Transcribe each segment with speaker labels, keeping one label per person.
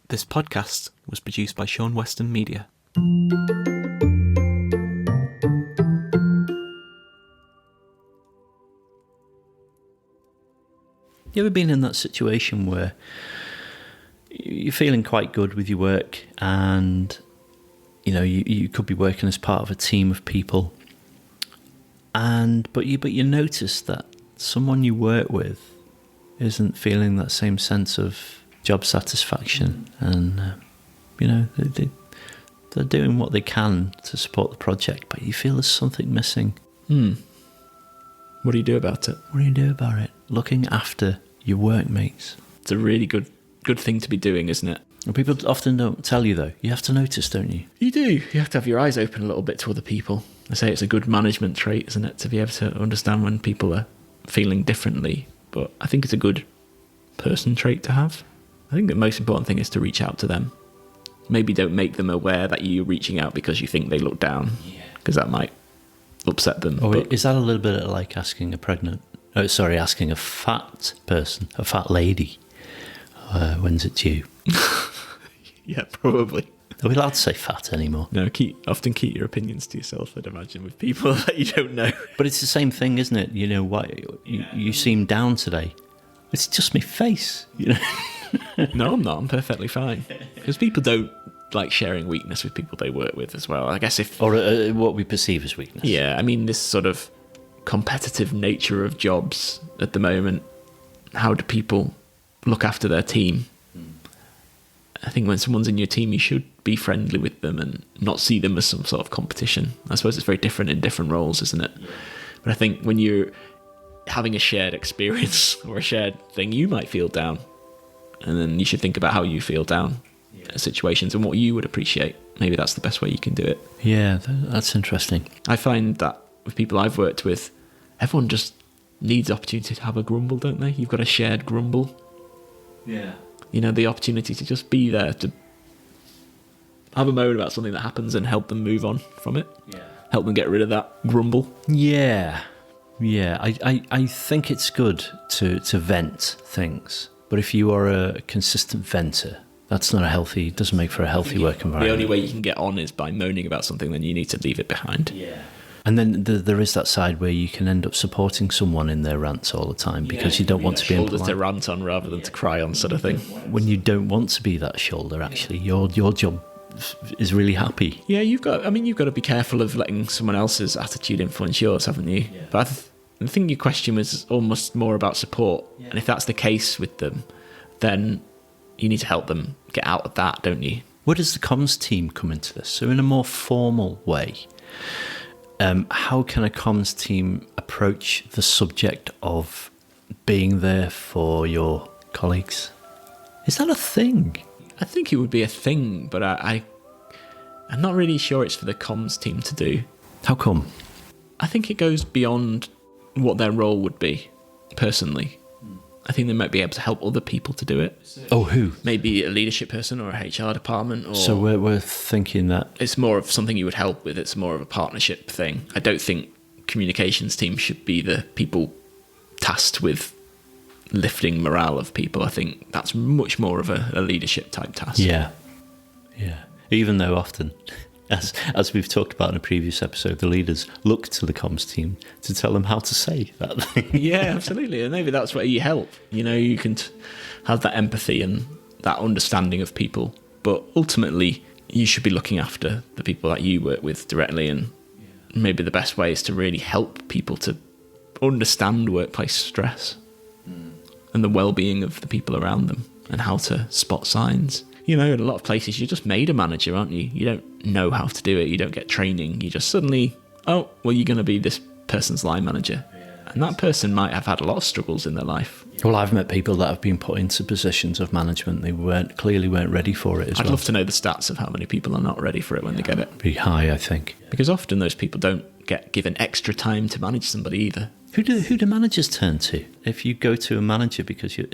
Speaker 1: This podcast was produced by Sean Weston Media.
Speaker 2: You ever been in that situation where you're feeling quite good with your work and, you know, you could be working as part of a team of people, but you notice that someone you work with isn't feeling that same sense of job satisfaction, and they're doing what they can to support the project, but you feel there's something missing.
Speaker 3: What do you do about it?
Speaker 2: What do you do about it? Looking after your workmates.
Speaker 3: It's a really good thing to be doing, isn't it?
Speaker 2: And people often don't tell you, though. You have to notice, don't you?
Speaker 3: You do. You have to have your eyes open a little bit to other people. I say it's a good management trait, isn't it, to be able to understand when people are feeling differently. But I think it's a good person trait to have. I think the most important thing is to reach out to them. Maybe don't make them aware that you're reaching out because you think they look down, because that might upset them.
Speaker 2: Or is that a little bit like asking asking a fat person, a fat lady, when's it due?
Speaker 3: Yeah, probably.
Speaker 2: Are we allowed to say fat anymore?
Speaker 3: No, often keep your opinions to yourself, I'd imagine, with people that you don't know.
Speaker 2: But it's the same thing, isn't it? You know, why you seem down today. It's just my face, you know.
Speaker 3: No, I'm not. I'm perfectly fine. Because people don't like sharing weakness with people they work with as well. I guess
Speaker 2: Or what we perceive as weakness.
Speaker 3: Yeah, I mean, this sort of competitive nature of jobs at the moment, how do people look after their team? I think when someone's in your team, you should be friendly with them and not see them as some sort of competition. I suppose it's very different in different roles, isn't it? Yeah. But I think when you're having a shared experience or a shared thing, you might feel down. And then you should think about how you feel down in situations and what you would appreciate. Maybe that's the best way you can do it.
Speaker 2: Yeah, that's interesting.
Speaker 3: I find that with people I've worked with, everyone just needs the opportunity to have a grumble, don't they? You've got a shared grumble.
Speaker 2: Yeah.
Speaker 3: You know, the opportunity to just be there, to have a moan about something that happens and help them move on from it. Yeah. Help them get rid of that grumble.
Speaker 2: Yeah. Yeah. I think it's good to vent things. But if you are a consistent venter, that's not doesn't make for a healthy work environment.
Speaker 3: The only way you can get on is by moaning about something, then you need to leave it behind.
Speaker 2: Yeah. And then there is that side where you can end up supporting someone in their rants all the time because you don't want to be
Speaker 3: shoulders to rant on rather than to cry on, sort of thing.
Speaker 2: When you don't want to be that shoulder, actually, your job is really happy.
Speaker 3: Yeah, you've got to be careful of letting someone else's attitude influence yours, haven't you? Yeah. But I think your question was almost more about support. Yeah. And if that's the case with them, then you need to help them get out of that, don't you?
Speaker 2: Where does the comms team come into this? So in a more formal way, how can a comms team approach the subject of being there for your colleagues? Is that a thing?
Speaker 3: I think it would be a thing, but I'm not really sure it's for the comms team to do.
Speaker 2: How come?
Speaker 3: I think it goes beyond what their role would be, personally. I think they might be able to help other people to do it.
Speaker 2: Oh, who?
Speaker 3: Maybe a leadership person or a HR department. Or
Speaker 2: so we're thinking that
Speaker 3: it's more of something you would help with. It's more of a partnership thing. I don't think communications team should be the people tasked with lifting morale of people. I think that's much more of a leadership type task.
Speaker 2: Yeah. Even though often, as we've talked about in a previous episode, the leaders look to the comms team to tell them how to say that thing.
Speaker 3: Yeah, absolutely. And maybe that's where you help. You know, you can have that empathy and that understanding of people. But ultimately, you should be looking after the people that you work with directly. And maybe the best way is to really help people to understand workplace stress and the well-being of the people around them and how to spot signs. You know, in a lot of places, you're just made a manager, aren't you? You don't know how to do it. You don't get training. You just suddenly, you're going to be this person's line manager. And that person might have had a lot of struggles in their life.
Speaker 2: Well, I've met people that have been put into positions of management. They clearly weren't ready for it as well.
Speaker 3: I'd love to know the stats of how many people are not ready for it when they get it.
Speaker 2: Pretty high, I think.
Speaker 3: Because often those people don't get given extra time to manage somebody either.
Speaker 2: Who do managers turn to? If you go to a manager because you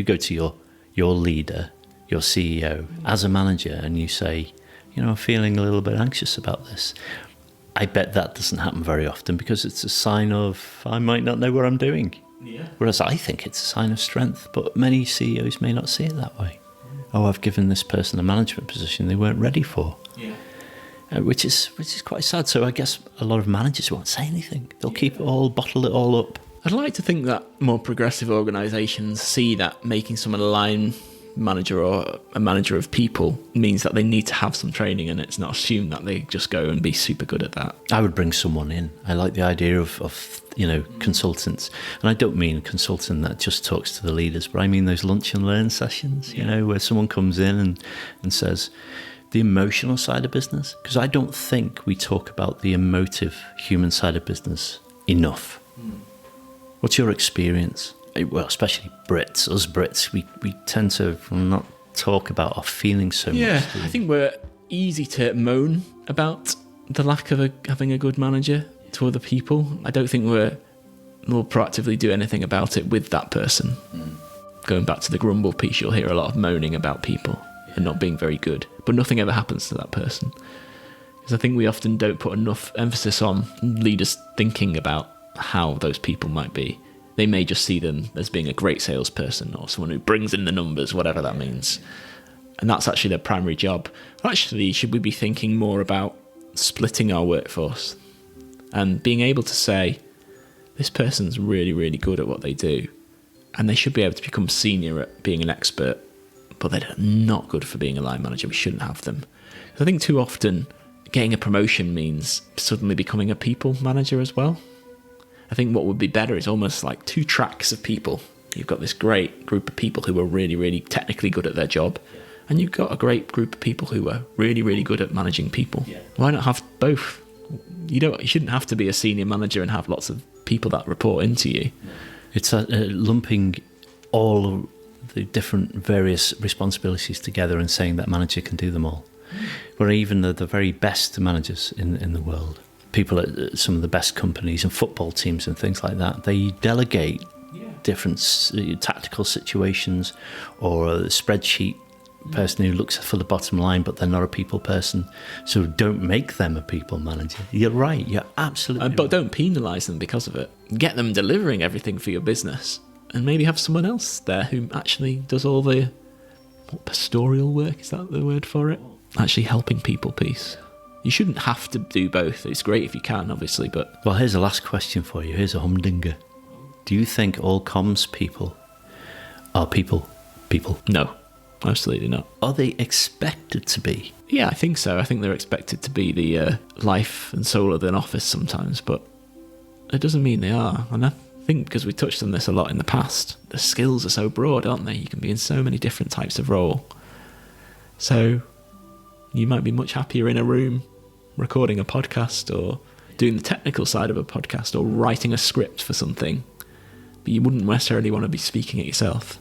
Speaker 2: go to your leader, your CEO, as a manager, and you say, I'm feeling a little bit anxious about this. I bet that doesn't happen very often because it's a sign of, I might not know what I'm doing. Yeah. Whereas I think it's a sign of strength, but many CEOs may not see it that way. oh, I've given this person a management position they weren't ready for.
Speaker 3: Yeah.
Speaker 2: Which is quite sad. So I guess a lot of managers won't say anything. They'll keep it all, bottle it all up.
Speaker 3: I'd like to think that more progressive organisations see that making someone a line manager or a manager of people means that they need to have some training, and it's not assumed that they just go and be super good at that.
Speaker 2: I would bring someone in. I like the idea of consultants. And I don't mean a consultant that just talks to the leaders, but I mean those lunch and learn sessions, where someone comes in and says, the emotional side of business, because I don't think we talk about the emotive human side of business enough. What's your experience? Well, especially us Brits, we tend to not talk about our feelings so much.
Speaker 3: Yeah, I think we're easy to moan about the lack of having a good manager to other people. I don't think we'll proactively do anything about it with that person. Going back to the grumble piece, you'll hear a lot of moaning about people and not being very good, but nothing ever happens to that person. Because I think we often don't put enough emphasis on leaders thinking about how those people might be. They may just see them as being a great salesperson or someone who brings in the numbers, whatever that means. And that's actually their primary job. Actually, should we be thinking more about splitting our workforce and being able to say, this person's really, really good at what they do, and they should be able to become senior at being an expert, but they're not good for being a line manager. We shouldn't have them. I think too often getting a promotion means suddenly becoming a people manager as well. I think what would be better is almost like two tracks of people. You've got this great group of people who are really, really technically good at their job, and you've got a great group of people who are really, really good at managing people. Why not have both? You shouldn't have to be a senior manager and have lots of people that report into you.
Speaker 2: It's lumping all the different various responsibilities together and saying that manager can do them all. Where even the very best managers in the world, people at some of the best companies and football teams and things like that, they delegate different tactical situations, or a spreadsheet person who looks for the bottom line, but they're not a people person. So don't make them a people manager. You're right. You're absolutely
Speaker 3: But
Speaker 2: right.
Speaker 3: don't penalise them because of it. Get them delivering everything for your business, and maybe have someone else there who actually does all the pastoral work, is that the word for it? Actually helping people piece. You shouldn't have to do both. It's great if you can, obviously, but...
Speaker 2: Well, here's the last question for you. Here's a humdinger. Do you think all comms people are people?
Speaker 3: No, absolutely not.
Speaker 2: Are they expected to be?
Speaker 3: Yeah, I think so. I think they're expected to be the life and soul of an office sometimes, but it doesn't mean they are. And I think because we touched on this a lot in the past, the skills are so broad, aren't they? You can be in so many different types of role. So you might be much happier in a room recording a podcast or doing the technical side of a podcast or writing a script for something, but you wouldn't necessarily want to be speaking it yourself.